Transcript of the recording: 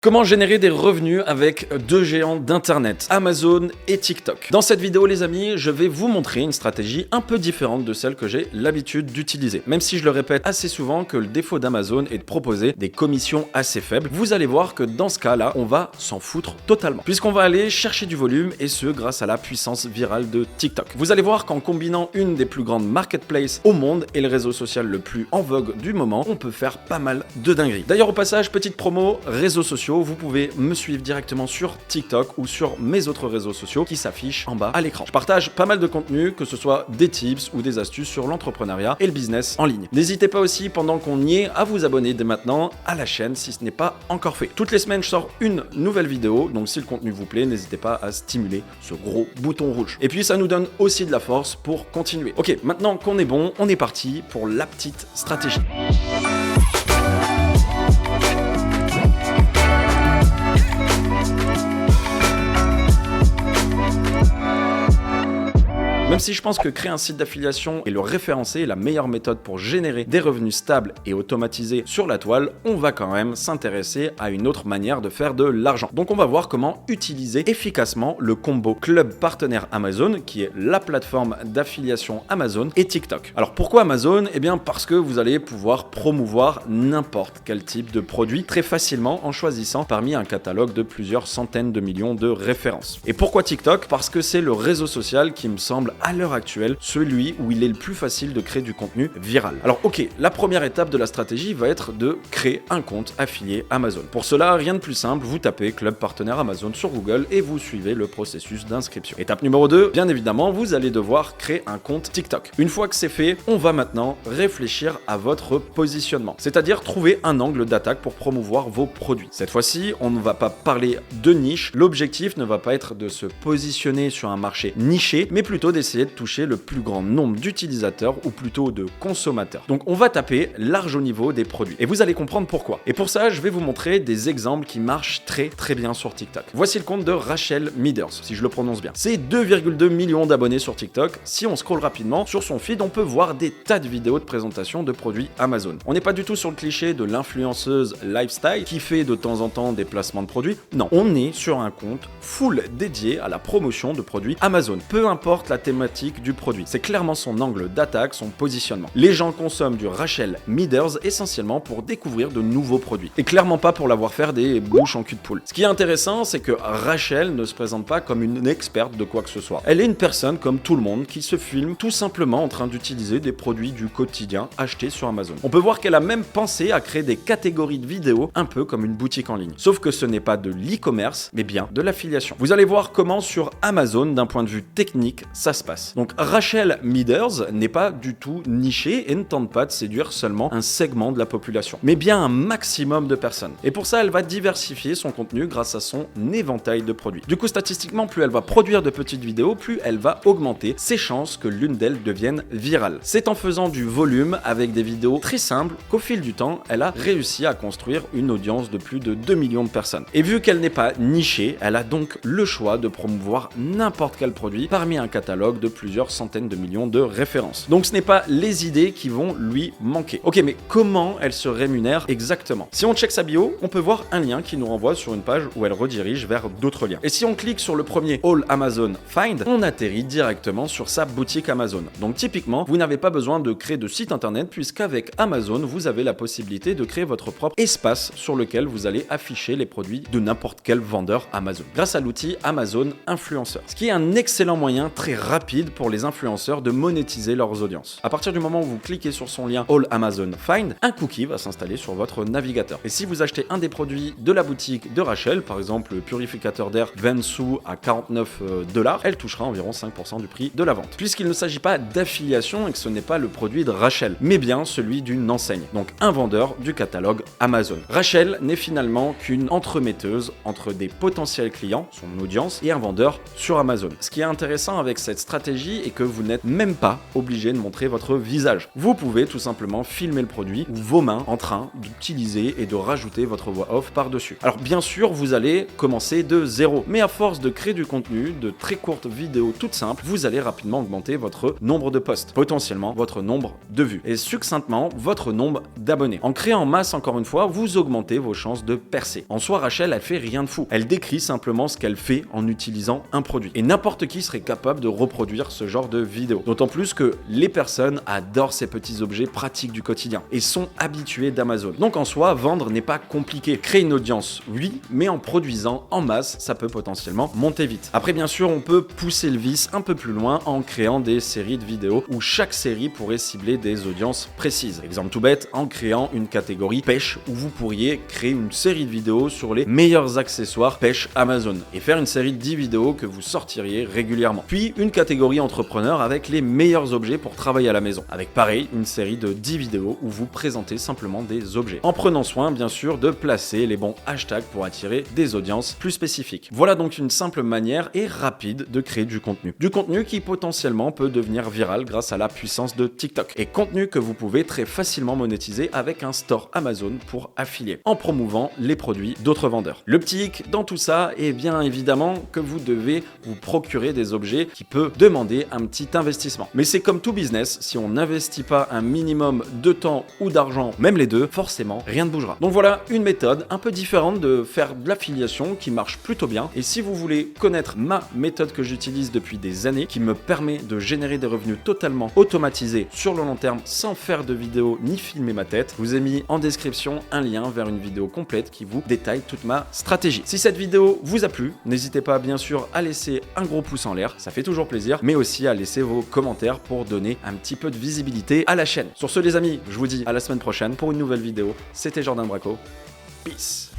Comment générer des revenus avec deux géants d'internet, Amazon et TikTok. Dans cette vidéo les amis, je vais vous montrer une stratégie un peu différente de celle que j'ai l'habitude d'utiliser. Même si je le répète assez souvent que le défaut d'Amazon est de proposer des commissions assez faibles, vous allez voir que dans ce cas-là, on va s'en foutre totalement. Puisqu'on va aller chercher du volume et ce grâce à la puissance virale de TikTok. Vous allez voir qu'en combinant une des plus grandes marketplaces au monde et le réseau social le plus en vogue du moment, on peut faire pas mal de dingueries. D'ailleurs au passage, petite promo, réseaux sociaux, vous pouvez me suivre directement sur TikTok ou sur mes autres réseaux sociaux qui s'affichent en bas à l'écran. Je partage pas mal de contenu, que ce soit des tips ou des astuces sur l'entrepreneuriat et le business en ligne. N'hésitez pas aussi, pendant qu'on y est, à vous abonner dès maintenant à la chaîne si ce n'est pas encore fait. Toutes les semaines, je sors une nouvelle vidéo, donc si le contenu vous plaît, n'hésitez pas à stimuler ce gros bouton rouge. Et puis ça nous donne aussi de la force pour continuer. Ok, maintenant qu'on est bon, on est parti pour la petite stratégie. Même si je pense que créer un site d'affiliation et le référencer est la meilleure méthode pour générer des revenus stables et automatisés sur la toile, on va quand même s'intéresser à une autre manière de faire de l'argent. Donc on va voir comment utiliser efficacement le combo Club Partenaire Amazon, qui est la plateforme d'affiliation Amazon, et TikTok. Alors pourquoi Amazon? Eh bien parce que vous allez pouvoir promouvoir n'importe quel type de produit très facilement en choisissant parmi un catalogue de plusieurs centaines de millions de références. Et pourquoi TikTok? Parce que c'est le réseau social qui me semble à l'heure actuelle celui où il est le plus facile de créer du contenu viral. Alors ok, la première étape de la stratégie va être de créer un compte affilié Amazon. Pour cela, rien de plus simple, vous tapez Club Partenaire Amazon sur Google et vous suivez le processus d'inscription. Étape numéro 2, bien évidemment, vous allez devoir créer un compte TikTok. Une fois que c'est fait, on va maintenant réfléchir à votre positionnement, c'est-à-dire trouver un angle d'attaque pour promouvoir vos produits. Cette fois-ci, on ne va pas parler de niche, l'objectif ne va pas être de se positionner sur un marché niché, mais plutôt d'essayer de toucher le plus grand nombre d'utilisateurs ou plutôt de consommateurs. Donc on va taper large au niveau des produits et vous allez comprendre pourquoi. Et pour ça, je vais vous montrer des exemples qui marchent très bien sur TikTok. Voici le compte de Rachel Miders, si je le prononce bien. C'est 2,2 millions d'abonnés sur TikTok. Si on scrolle rapidement sur son feed, on peut voir des tas de vidéos de présentation de produits Amazon. On n'est pas du tout sur le cliché de l'influenceuse lifestyle qui fait de temps en temps des placements de produits. Non, on est sur un compte full dédié à la promotion de produits Amazon. Peu importe la thématique du produit. C'est clairement son angle d'attaque, son positionnement. Les gens consomment du Rachel Miders essentiellement pour découvrir de nouveaux produits et clairement pas pour l'avoir faire des bouches en cul de poule. Ce qui est intéressant, c'est que Rachel ne se présente pas comme une experte de quoi que ce soit. Elle est une personne comme tout le monde qui se filme tout simplement en train d'utiliser des produits du quotidien achetés sur Amazon. On peut voir qu'elle a même pensé à créer des catégories de vidéos un peu comme une boutique en ligne. Sauf que ce n'est pas de l'e-commerce, mais bien de l'affiliation. Vous allez voir comment sur Amazon, d'un point de vue technique, ça se passe. Donc Rachel Miders n'est pas du tout nichée et ne tente pas de séduire seulement un segment de la population, mais bien un maximum de personnes. Et pour ça, elle va diversifier son contenu grâce à son éventail de produits. Du coup, statistiquement, plus elle va produire de petites vidéos, plus elle va augmenter ses chances que l'une d'elles devienne virale. C'est en faisant du volume avec des vidéos très simples qu'au fil du temps, elle a réussi à construire une audience de plus de 2 millions de personnes. Et vu qu'elle n'est pas nichée, elle a donc le choix de promouvoir n'importe quel produit parmi un catalogue de plusieurs centaines de millions de références. Donc ce n'est pas les idées qui vont lui manquer. Ok, mais comment elle se rémunère exactement? Si on check sa bio, on peut voir un lien qui nous renvoie sur une page où elle redirige vers d'autres liens. Et si on clique sur le premier All Amazon Find, on atterrit directement sur sa boutique Amazon. Donc typiquement, vous n'avez pas besoin de créer de site internet puisqu'avec Amazon, vous avez la possibilité de créer votre propre espace sur lequel vous allez afficher les produits de n'importe quel vendeur Amazon grâce à l'outil Amazon Influenceur. Ce qui est un excellent moyen très rapide pour les influenceurs de monétiser leurs audiences. À partir du moment où vous cliquez sur son lien All Amazon Find, un cookie va s'installer sur votre navigateur. Et si vous achetez un des produits de la boutique de Rachel, par exemple le purificateur d'air Vensu à 49 $, elle touchera environ 5% du prix de la vente. Puisqu'il ne s'agit pas d'affiliation et que ce n'est pas le produit de Rachel, mais bien celui d'une enseigne, donc un vendeur du catalogue Amazon. Rachel n'est finalement qu'une entremetteuse entre des potentiels clients, son audience, et un vendeur sur Amazon. Ce qui est intéressant avec cette stratégie, stratégie est que vous n'êtes même pas obligé de montrer votre visage. Vous pouvez tout simplement filmer le produit ou vos mains en train d'utiliser et de rajouter votre voix off par-dessus. Alors bien sûr, vous allez commencer de zéro, mais à force de créer du contenu, de très courtes vidéos toutes simples, vous allez rapidement augmenter votre nombre de posts, potentiellement votre nombre de vues et succinctement votre nombre d'abonnés. En créant en masse, encore une fois, vous augmentez vos chances de percer. En soi, Rachel, elle fait rien de fou. Elle décrit simplement ce qu'elle fait en utilisant un produit. Et n'importe qui serait capable de reproduire ce genre de vidéo. D'autant plus que les personnes adorent ces petits objets pratiques du quotidien et sont habituées d'Amazon. Donc en soi, vendre n'est pas compliqué. Créer une audience, oui, mais en produisant en masse, ça peut potentiellement monter vite. Après, bien sûr, on peut pousser le vice un peu plus loin en créant des séries de vidéos où chaque série pourrait cibler des audiences précises. Exemple tout bête, en créant une catégorie pêche où vous pourriez créer une série de vidéos sur les meilleurs accessoires pêche Amazon et faire une série de 10 vidéos que vous sortiriez régulièrement. Puis une catégorie entrepreneur avec les meilleurs objets pour travailler à la maison. Avec pareil, une série de 10 vidéos où vous présentez simplement des objets. En prenant soin, bien sûr, de placer les bons hashtags pour attirer des audiences plus spécifiques. Voilà donc une simple manière et rapide de créer du contenu. Du contenu qui potentiellement peut devenir viral grâce à la puissance de TikTok. Et contenu que vous pouvez très facilement monétiser avec un store Amazon pour affilier, en promouvant les produits d'autres vendeurs. Le petit hic dans tout ça est bien évidemment que vous devez vous procurer des objets qui peuvent demander un petit investissement. Mais c'est comme tout business, si on n'investit pas un minimum de temps ou d'argent, même les deux, forcément rien ne bougera. Donc voilà une méthode un peu différente de faire de l'affiliation qui marche plutôt bien. Et si vous voulez connaître ma méthode que j'utilise depuis des années, qui me permet de générer des revenus totalement automatisés sur le long terme sans faire de vidéo ni filmer ma tête, je vous ai mis en description un lien vers une vidéo complète qui vous détaille toute ma stratégie. Si cette vidéo vous a plu, n'hésitez pas bien sûr à laisser un gros pouce en l'air, ça fait toujours plaisir, mais aussi à laisser vos commentaires pour donner un petit peu de visibilité à la chaîne. Sur ce les amis, je vous dis à la semaine prochaine pour une nouvelle vidéo. C'était Jordan Bracco. Peace.